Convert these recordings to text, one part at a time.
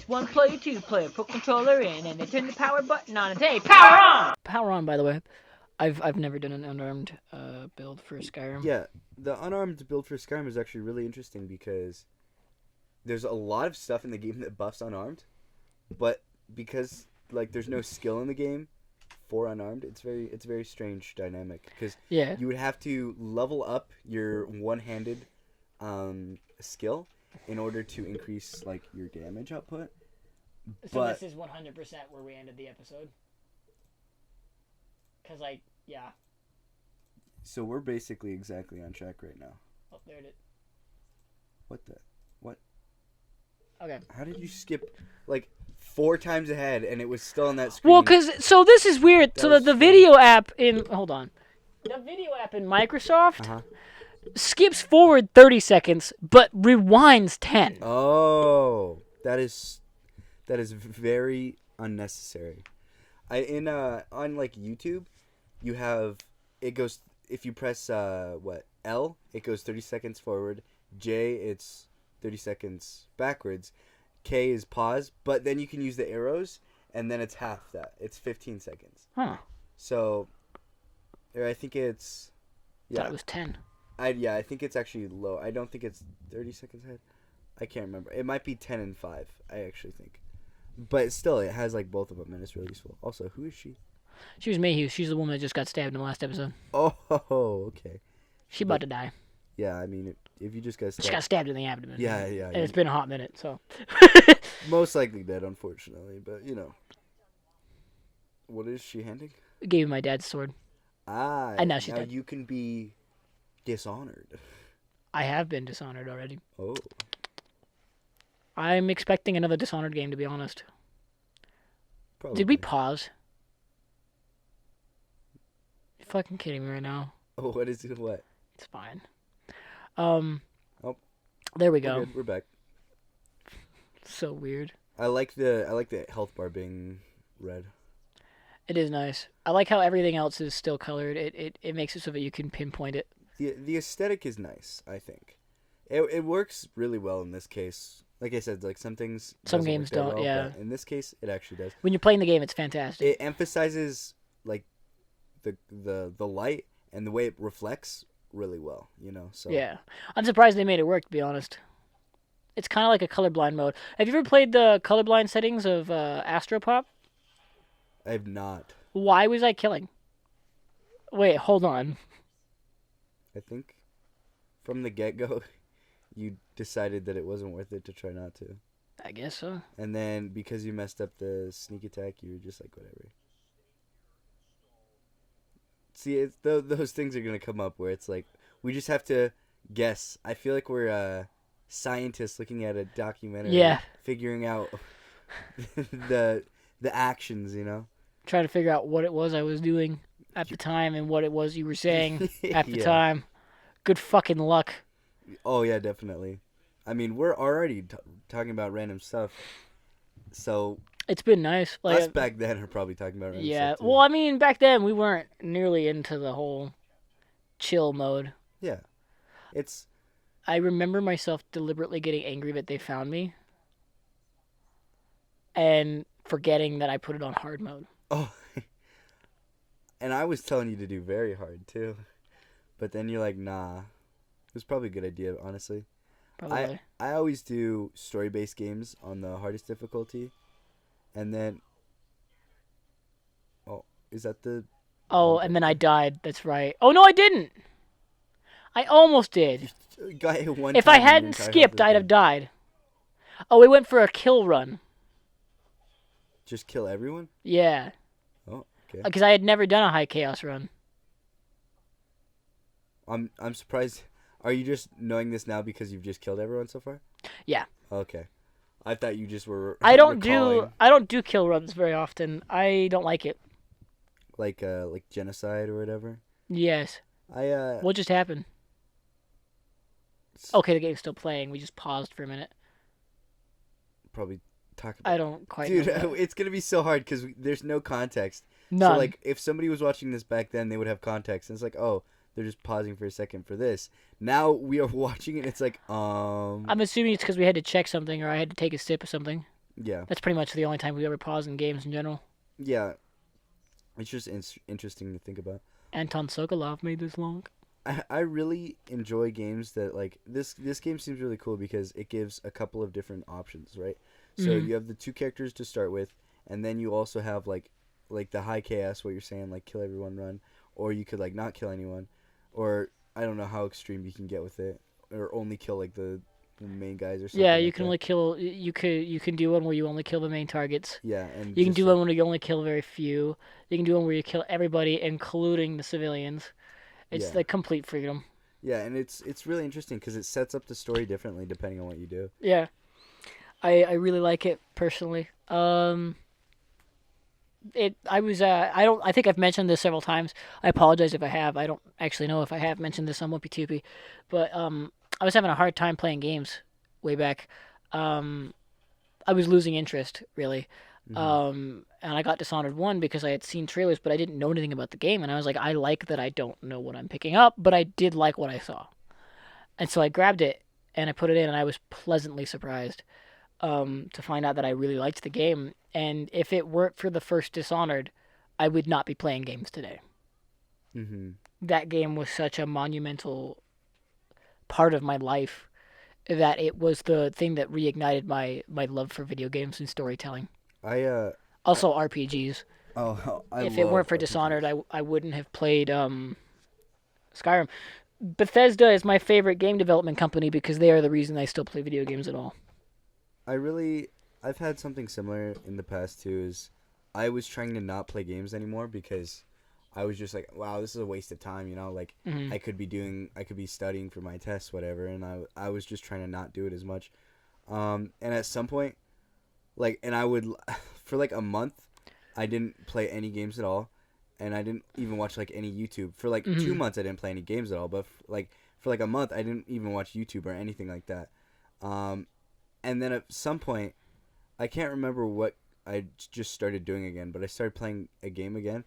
one player, two player, put controller in, and they turn the power button on and say, power on! Power on, by the way. I've never done an unarmed build for Skyrim. Yeah, the unarmed build for Skyrim is actually really interesting because there's a lot of stuff in the game that buffs unarmed, but because like there's no skill in the game for unarmed, it's very strange dynamic because you would have to level up your one-handed skill in order to increase like your damage output. So this is 100% where we ended the episode. Because, like, yeah. So we're basically exactly on track right now. Oh, there it is. What? Okay. How did you skip, like, 4 times ahead and it was still on that screen? Well, so this is weird. So the video app in... Hold on. The video app in Microsoft skips forward 30 seconds, but rewinds 10. Oh. That is very unnecessary. On, like, YouTube... You have, it goes, if you press, L, it goes 30 seconds forward. J, it's 30 seconds backwards. K is pause, but then you can use the arrows, and then it's half that. It's 15 seconds. Huh. So, I think it's, I thought it was 10. I think it's actually low. I don't think it's 30 seconds ahead. I can't remember. It might be 10 and 5, I actually think. But still, it has, like, both of them, and it's really useful. Also, who is she? She was Mayhew. She's the woman that just got stabbed in the last episode. Oh, okay. She about to die. Yeah, I mean, if you just got stabbed... She got stabbed in the abdomen. Yeah. And it's been a hot minute, so... Most likely dead, unfortunately, but, you know. What is she handing? I gave my dad's sword. And now she's dead. You can be dishonored. I have been dishonored already. Oh. I'm expecting another Dishonored game, to be honest. Probably. Did we pause? You're fucking kidding me right now. Oh, what is it? What? It's fine. There we go. We're back. So weird. I like the health bar being red. It is nice. I like how everything else is still colored. It makes it so that you can pinpoint it. The aesthetic is nice, I think. It works really well in this case. Like I said, like some games don't. Well, yeah. In this case, it actually does. When you're playing the game, it's fantastic. It emphasizes like the light and the way it reflects really well. You know. So yeah, I'm surprised they made it work. To be honest, it's kind of like a colorblind mode. Have you ever played the colorblind settings of Astropop? I have not. Why was I killing? Wait, hold on. I think from the get-go, you decided that it wasn't worth it to try not to. I guess so. And then because you messed up the sneak attack, you were just like, whatever. See, those things are going to come up where it's like, we just have to guess. I feel like we're scientists looking at a documentary, figuring out the actions, you know? Trying to figure out what it was I was doing at the time and what it was you were saying at the time. Good fucking luck. Oh, yeah, definitely. I mean, we're already talking about random stuff, so... It's been nice. Like, us back then are probably talking about random stuff, too. Well, I mean, back then we weren't nearly into the whole chill mode. Yeah. I remember myself deliberately getting angry that they found me and forgetting that I put it on hard mode. Oh, and I was telling you to do very hard, too. But then you're like, nah. It was probably a good idea, honestly. Probably. I always do story-based games on the hardest difficulty. And then... Oh, is that the... Oh, and then I died. That's right. Oh, no, I didn't! I almost did. You got hit one if time I hadn't skipped, I'd have died. Oh, we went for a kill run. Just kill everyone? Yeah. Oh, okay. Because I had never done a high chaos run. I'm surprised. Are you just knowing this now because you've just killed everyone so far? Yeah. Okay. I thought you just were. I don't do kill runs very often. I don't like it. Like genocide or whatever. Yes. What just happened? Okay, the game's still playing. We just paused for a minute. Probably talk about. I don't quite. Dude, know it's gonna be so hard because there's no context. None. So like, if somebody was watching this back then, they would have context. And it's like, oh, they're just pausing for a second for this. Now we are watching it. And it's like, I'm assuming it's because we had to check something or I had to take a sip of something. Yeah. That's pretty much the only time we ever pause in games in general. Yeah. It's just interesting to think about. Anton Sokolov made this long. I really enjoy games that like this game seems really cool because it gives a couple of different options, right? So you have the two characters to start with, and then you also have like the high chaos, what you're saying, like kill everyone, run, or you could like not kill anyone, or I don't know how extreme you can get with it, or only kill like the main guys or something. Yeah, you like can that. only kill. You can do one where you only kill the main targets. Yeah, and You can just, do one where you only kill very few. You can do one where you kill everybody, including the civilians. It's Yeah. like complete freedom. Yeah, and it's really interesting because it sets up the story differently depending on what you do. Yeah, I really like it personally. I think I've mentioned this several times. I apologize if I have. I don't actually know if I have mentioned this on Wimpy Toopy, but I was having a hard time playing games way back. I was losing interest really. And I got Dishonored 1 because I had seen trailers, but I didn't know anything about the game, and I was like, I like that I don't know what I'm picking up, but I did like what I saw. And so I grabbed it, and I put it in, and I was pleasantly surprised to find out that I really liked the game. And if it weren't for the first Dishonored, I would not be playing games today. That game was such a monumental part of my life that it was the thing that reignited my love for video games and storytelling. Also RPGs. If it weren't for RPGs. Dishonored, I wouldn't have played Skyrim. Bethesda is my favorite game development company because they are the reason I still play video games at all. I've had something similar in the past too. Is I was trying to not play games anymore because I was just like, wow, this is a waste of time. You know, like I could be studying for my tests, whatever, and I was just trying to not do it as much. And at some point, and I would, for like a month, I didn't play any games at all, and I didn't even watch like any YouTube. For like 2 months, I didn't play any games at all, but for like a month, I didn't even watch YouTube or anything like that. And then at some point, I can't remember what I just started doing again, but I started playing a game again,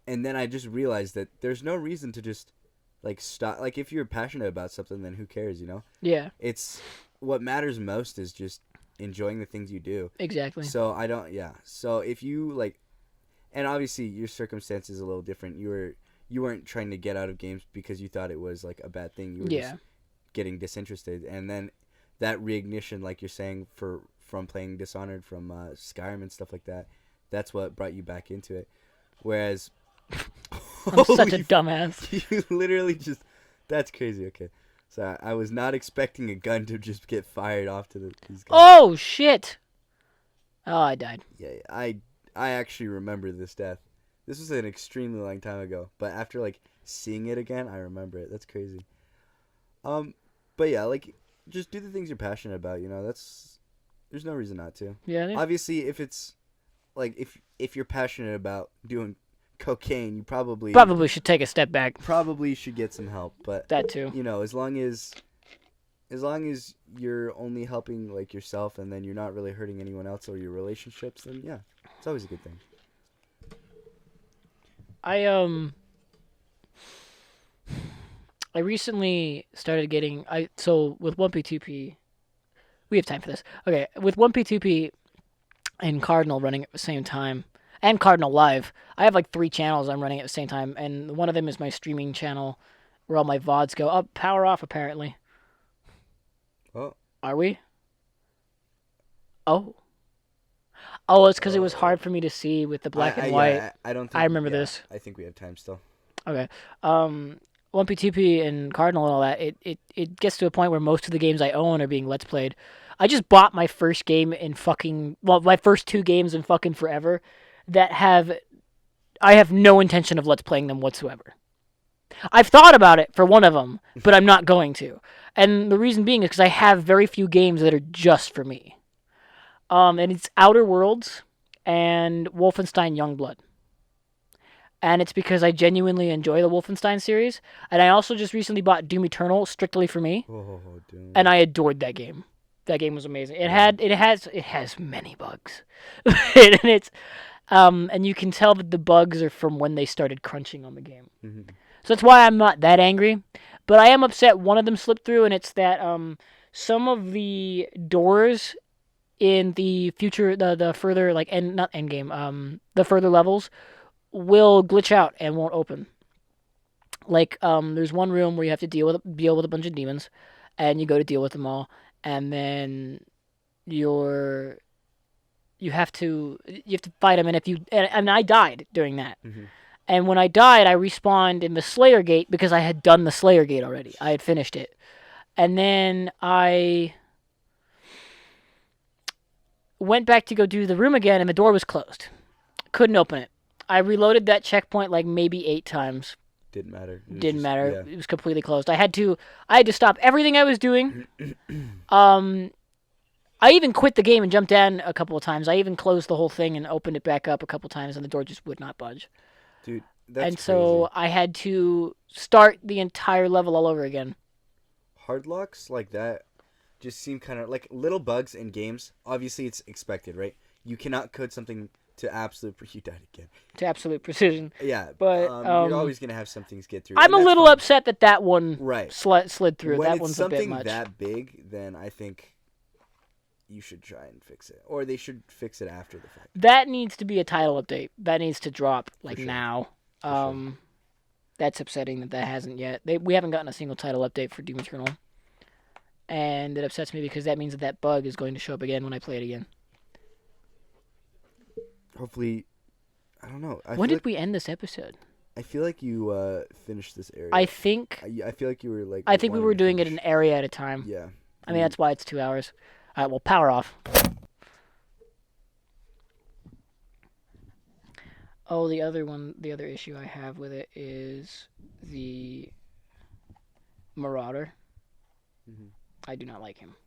and then I just realized that there's no reason to just like stop. Like if you're passionate about something, then who cares, you know? Yeah. It's what matters most is just enjoying the things you do. Exactly. So So if you like, and obviously your circumstance is a little different. You weren't trying to get out of games because you thought it was like a bad thing. You were just getting disinterested, and then that reignition, like you're saying, from playing Dishonored, from Skyrim and stuff like that, that's what brought you back into it. Whereas, I'm such a dumbass. You literally just, that's crazy. Okay. So I was not expecting a gun to just get fired off to these guys. Oh, shit. Oh, I died. Yeah, I actually remember this death. This was an extremely long time ago, but after like seeing it again, I remember it. That's crazy. But yeah, like just do the things you're passionate about. You know, there's no reason not to. Yeah. Obviously, if it's like if you're passionate about doing cocaine, you probably should take a step back. Probably should get some help, but that too. You know, as long as you're only helping like yourself, and then you're not really hurting anyone else or your relationships, then yeah, it's always a good thing. I recently started getting so with 1P2P, we have time for this. Okay, with 1P2P and Cardinal running at the same time, and Cardinal Live, I have like 3 channels I'm running at the same time, and one of them is my streaming channel where all my VODs go. Oh, power off apparently. Oh. Are we? Oh. Oh, it's because it was hard for me to see with the black and white. Yeah, I don't think I remember this. I think we have time still. Okay. 1P2P and Cardinal and all that, it gets to a point where most of the games I own are being Let's Played. I just bought my first game in my first 2 games in fucking forever that I have no intention of Let's Playing them whatsoever. I've thought about it for one of them, but I'm not going to. And the reason being is because I have very few games that are just for me. And it's Outer Worlds and Wolfenstein Youngblood. And it's because I genuinely enjoy the Wolfenstein series. And I also just recently bought Doom Eternal strictly for me. Oh, Doom. And I adored that game. That game was amazing. It has many bugs. And it's and you can tell that the bugs are from when they started crunching on the game. Mm-hmm. So that's why I'm not that angry. But I am upset one of them slipped through, and it's that some of the doors in the future, the further like end not end game, the further levels will glitch out and won't open. Like there's one room where you have to deal with a bunch of demons, and you go to deal with them all, and then you're you have to fight them, and if you and I died during that. Hmm. And when I died, I respawned in the Slayer Gate because I had done the Slayer Gate already. I had finished it. And then I went back to go do the room again, and the door was closed. Couldn't open it. I reloaded that checkpoint like maybe 8 times. Didn't matter. It was Didn't just matter. yeah. It was completely closed. I had to stop everything I was doing. Um, I even quit the game and jumped down a couple of times. I even closed the whole thing and opened it back up a couple of times, and the door just would not budge. Dude, that's And crazy. so I had to start the entire level all over again. Hard locks like that just seem kind of like little bugs in games. Obviously, it's expected, right? You cannot code something to absolute. You died again. To absolute precision. Yeah, But you're always gonna have some things get through, I'm and a that's little fine. upset that that one Right. slid through. When That it's one's a bit something much. that big, then I think you should try and fix it, or they should fix it after the fact. That needs to be a title update. That needs to drop like sure. now. For sure. That's upsetting that that hasn't yet. We haven't gotten a single title update for Doom Eternal, and it upsets me because that means that that bug is going to show up again when I play it again. Hopefully, I don't know. When did we end this episode? I feel like you finished this area. I think I feel like you were like. I think we wanting were to doing it finish. an area at a time. Yeah. I mean that's why it's 2 hours. All right, well, power off. Oh, the other issue I have with it is the Marauder. Mhm. I do not like him.